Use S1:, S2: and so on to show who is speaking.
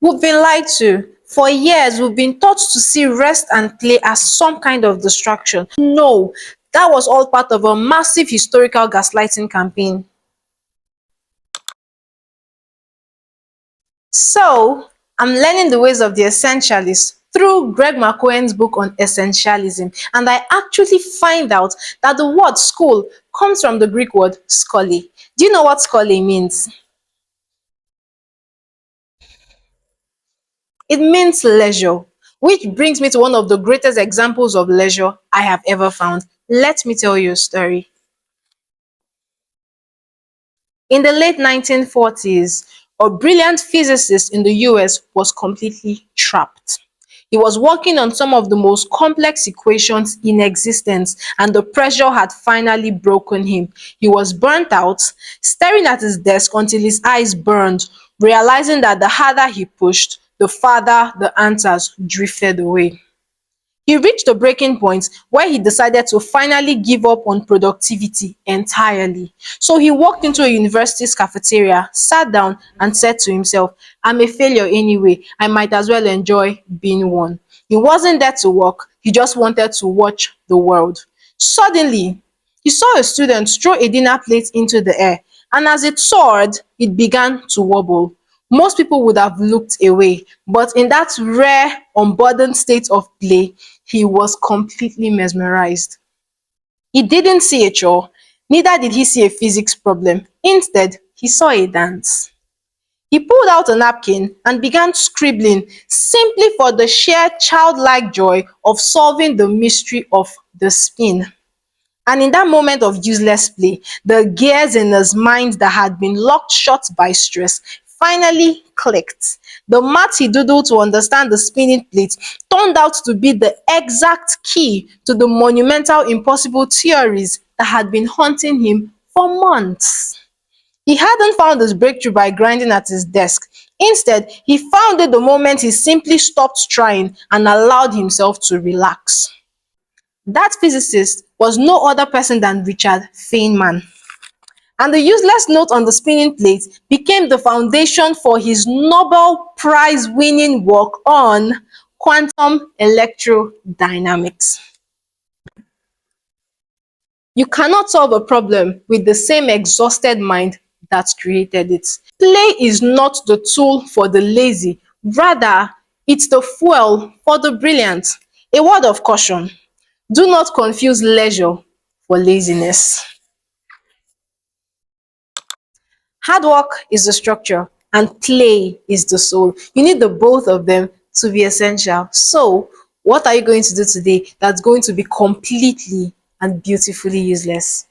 S1: We've been lied to. For years, we've been taught to see rest and play as some kind of distraction. No, that was all part of a massive historical gaslighting campaign. So, I'm learning the ways of the essentialists through Greg McKeown's book on essentialism, and I actually find out that the word school comes from the Greek word schole. Do you know what schole means? It means leisure, which brings me to one of the greatest examples of leisure I have ever found. Let me tell you a story. In the late 1940s, a brilliant physicist in the US was completely trapped. He was working on some of the most complex equations in existence, and the pressure had finally broken him. He was burnt out, staring at his desk until his eyes burned, realizing that the harder he pushed, the farther the answers drifted away. He reached a breaking point where he decided to finally give up on productivity entirely. So he walked into a university's cafeteria, sat down, and said to himself, I'm a failure anyway, I might as well enjoy being one. He wasn't there to work, he just wanted to watch the world. Suddenly, he saw a student throw a dinner plate into the air, and as it soared, it began to wobble. Most people would have looked away, but in that rare, unburdened state of play, he was completely mesmerized. He didn't see a chore, neither did he see a physics problem. Instead, he saw a dance. He pulled out a napkin and began scribbling simply for the sheer childlike joy of solving the mystery of the spin. And in that moment of useless play, the gears in his mind that had been locked shut by stress finally clicked. The math he doodled to understand the spinning plate turned out to be the exact key to the monumental impossible theories that had been haunting him for months. He hadn't found his breakthrough by grinding at his desk. Instead, he found it the moment he simply stopped trying and allowed himself to relax. That physicist was no other person than Richard Feynman. And the useless note on the spinning plate became the foundation for his Nobel Prize-winning work on quantum electrodynamics. You cannot solve a problem with the same exhausted mind that created it. Play is not the tool for the lazy, rather, it's the fuel for the brilliant. A word of caution: do not confuse leisure for laziness. Hard work is the structure and play is the soul. You need the both of them to be essential. So, what are you going to do today that's going to be completely and beautifully useless?